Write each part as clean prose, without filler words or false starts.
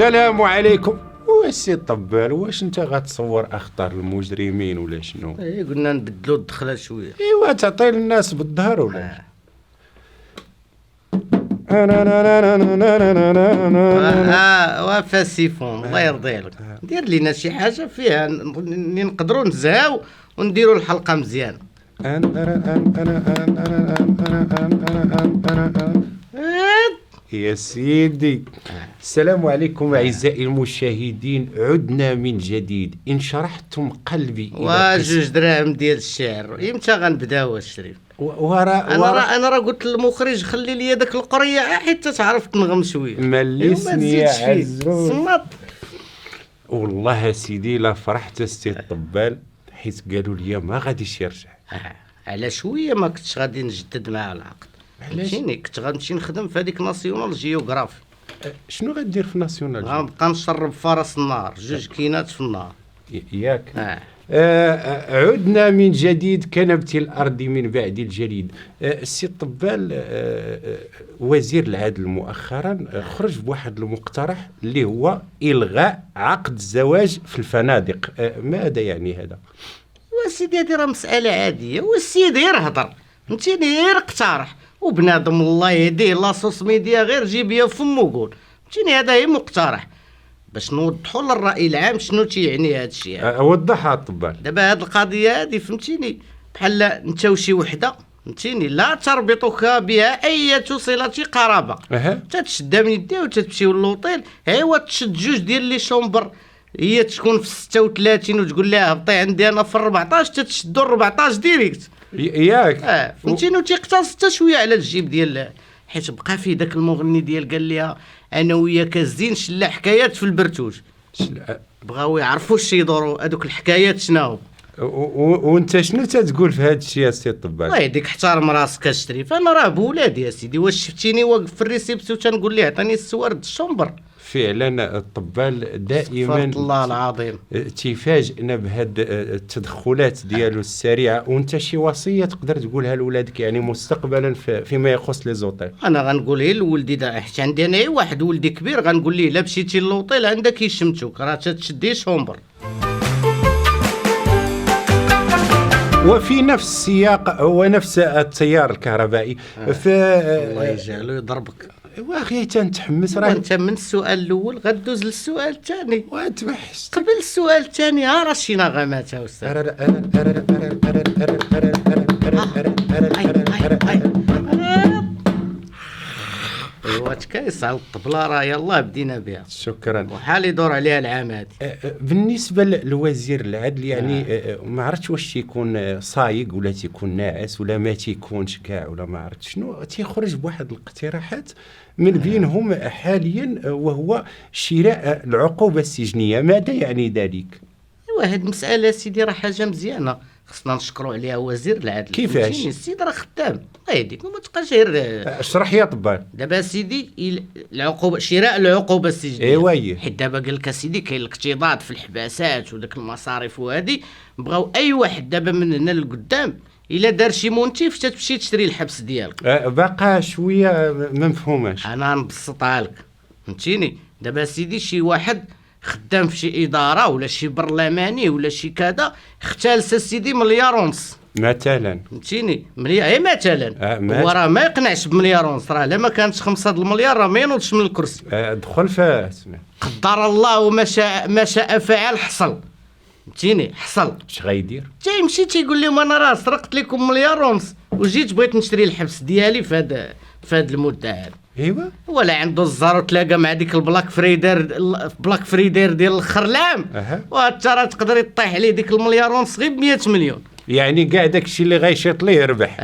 السلام عليكم. وسي طبال، واش انت غتصور اخطار المجرمين ولا شنو؟ قلنا نبدلوا الدخله شويه. ايوا تعطي الناس بالظهر ولا وافا السيفون الله يرضي عليك، دير لينا شي حاجه فيها نقدروا نزهاو ونديروا الحلقه مزيان. يا سيدي، السلام عليكم اعزائي المشاهدين، عدنا من جديد. ان شرحتم قلبي وجوج دراهم ديال الشعر، امتى غنبداو الشريف؟ انا راه قلت للمخرج خلي لي داك القريه حيت تعرف تنغم شويه. ملسني يا عزوز والله سيدي لا فرحت السي طبال حيت قالوا لي ما غاديش يرجع. على شويه ما كنتش غادي نجدد معاه العقد. فهمتيني، كنت غنمشي نخدم في هذيك ناسيونال جيوغرافي. شنو غدير في ناسيونال؟ غنبقى نشرب فرس النار، جوج كينات في النار ياك. عدنا من جديد كنبت الأرض من بعد الجليد. السي طبال، وزير العدل مؤخرا خرج بواحد المقترح اللي هو إلغاء عقد الزواج في الفنادق. ماذا يعني هذا؟ وسيدي هذه راه مسألة عادية، والسيد غير هضر فهمتيني، غير اقترح، وبنادم الله يهديه لاصوص ميديا غير جيبيا فمو وقول فهمتيني. هذا هي مقترح باش نوضحوا للرأي العام شنو تيعني هذا الشيء. وضحها الطبال. دابا هذه القضيه هذه فهمتيني بحال انت وشي وحده فهمتيني لا تربطك بها اي صله قرابه، تتشدها من يديها وتتمشيو للوطيل، ايوا تشد جوج ديال لي شومبر، هي تكون في 36 وتقول لها هبطي عندي انا في 14، تتشدوا 14 ديريكت ياك. فهمتيني، وتيقتص حتى شويه على الجيب ديال، حيت بقى فيه داك المغني ديال قال لها انا وياك كازين شلا حكايات في البرتوج، بغاو يعرفوا اش يدوروا هذوك الحكايات شناهو. وانت شنو تتقول في هذا الشيء يا سي طبال؟ الله يهديك احترم راسك الشريف، انا راه بولادي يا سيدي، واش شفتيني واقف في الريسيبسيون تنقول ليه عطيني السوارد الشومبر؟ فعلا الطبال دائما الله العظيم تيفاجئنا بهاد التدخلات ديالو السريعه. وانت شي وصيه تقدر تقولها لولادك يعني مستقبلا فيما يخص لي زوطيل؟ انا غنقول غير لولدي دا، حيت عندي انا واحد ولدي كبير، غنقول ليه لا مشيتي للوطيل عندك يشمتوك، راه تتشدي شومبر. وفي نفس السياق هو نفس التيار الكهربائي الله يجعلو يضربك. واخي تنتحمس راه انت من السؤال الاول غدوز للسؤال الثاني، وتبحث قبل السؤال الثاني راه شي نغمات يا استاذ. ايوا تكايس على الطبله، راه يلاه بدينا بها. شكرا. وحال يدور عليها العام هادي. بالنسبه للوزير العدل يعني ما عرفتش واش تيكون صايق ولا تيكون ناعس ولا ما تيكونش كاع ولا ما عرفت شنو، تيخرج بواحد الاقتراحات من بينهم حاليا وهو شراء العقوبه السجنيه. ماذا يعني ذلك؟ ايوا هاد المساله سيدي راه حاجه مزيانه، خصنا نشكروا عليها وزير العدل. كيفاش؟ السيد راه خدام الله يهديك، وما تبقاش غير اشرح يا طبال. دابا سيدي العقوبه، شراء العقوبه السجنيه، ايوا حيت دابا قال لك سيدي كاين الاقتضاض في الحباسات وداك المصاريف وهادي، بغاو اي واحد دابا من هنا لقدام الا دار شي مونتيف تتمشي تشري الحبس ديالك. باقا شويه ما مفهوماش. انا نبسطها لك فهمتيني. دابا سيدي شي واحد خدام في شي اداره ولا شي برلماني ولا شي كذا، اختالس سيدي مليار ونص مثلا فهمتيني، مليار مثلا، هو راه ما يقنعش بمليار ونص، راه الا ما كانتش 5 المليار راه ما ينوضش من الكرسي. دخل في قدر الله وما شاء فعل، حصل فهمتيني، حصل. اش غيدير؟ تيمشي تيقول لهم انا راه سرقت لكم مليار ونص وجيت بغيت نشري الحبس ديالي في هاد المده هذه. ايوا ولا عنده الزهر وتلاقى مع ديك البلاك فريدير ديال الاخر العام، وانت راه تقدر يطيح عليه ديك المليار ونص غير ب 100 مليون، يعني كاع داكشي اللي غيشيط ليه يربح.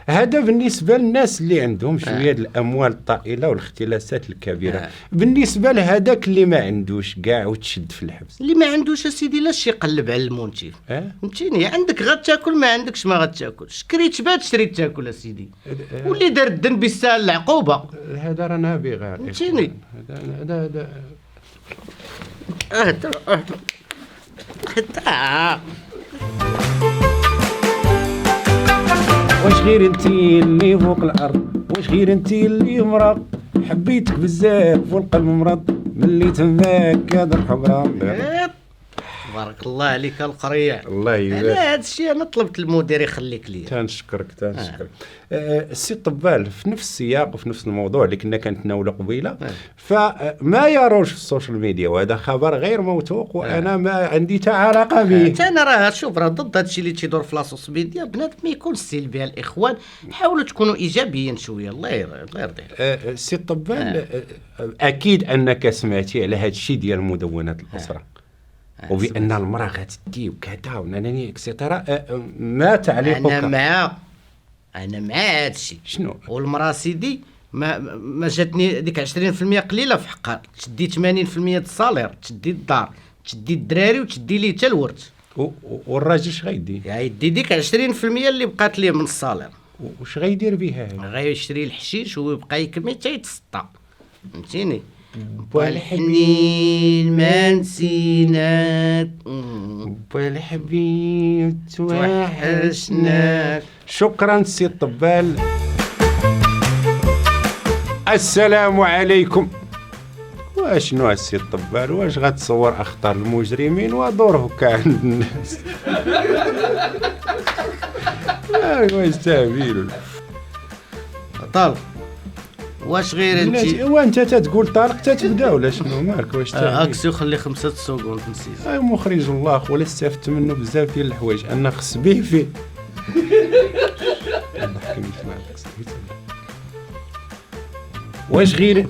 هذا بالنسبه للناس اللي عندهم شويه الاموال الطائله والاختلاسات الكبيره. بالنسبه لهذاك اللي ما عندوش كاع وتشد في الحبس، اللي ما عندوش اسيدي لاش يقلب على المونتيف فهمتيني، عندك غتاكل ما عندكش ما غتاكلش، كريت بات شريت تاكل اسيدي، واللي دار الذنب يستاهل العقوبه. هذا راه نابي غير فهمتيني. هذا واش غير انتي اللي فوق الارض، واش غير انتي اللي مرض، حبيتك بزاف والقلب مرض، ملي تماك هذا الحبرة. بارك الله عليك القريع. الله يبارك. على هذا الشيء انا طلبت المدير يخليك لي. تنشكرك. السي طبال، في نفس السياق وفي نفس الموضوع اللي كنا كنتناولوا قبيله، فما يروج في السوشيال ميديا وهذا خبر غير موثوق وانا ما عندي حتى علاقه به. انا راه شوف راه ضد هذا الشيء اللي تيدور في لاصوص ميديا. بنادم ما يكون سلبي. الاخوان حاولوا تكونوا ايجابيين شويه. الله يرضيك. السي طبال، اكيد انك سمعتي على هذا الشيء ديال مدونات الاسره وبان المراه غتدي وكذا وناني اكسيتيرا. ما تعليقك؟ انا مع هذا الشيء. شنو؟ والمراه سيدي ما جاتني ديك 20% قليله في حقها. تشدي 80% د الصالير، تشدي الدار، تشدي الدراري وتشدي ليه حتى الورث. والراجل اش غيدي؟ يدي ديك 20% اللي بقات ليه من الصالير. واش غيدير بها؟ غيشري الحشيش ويبقى يكمل حتى يتسطى. فهمتيني؟ والحنين ما نسيناك والحبيب توحشناك. شكرا سي طبال. السلام عليكم. واشنو السي طبال؟ واش غتصور اخطار المجرمين ودورهم عند الناس؟ واش تهبيلوا طال. واش غير انت وانت تتقول طارق تتبدا ولا شنو مالك؟ واش اكسيو خلي 5 سكوند نسيت. مخرج الله خويا، استفدت منه بزاف ديال الحوايج. انا خص به فيه. واش غير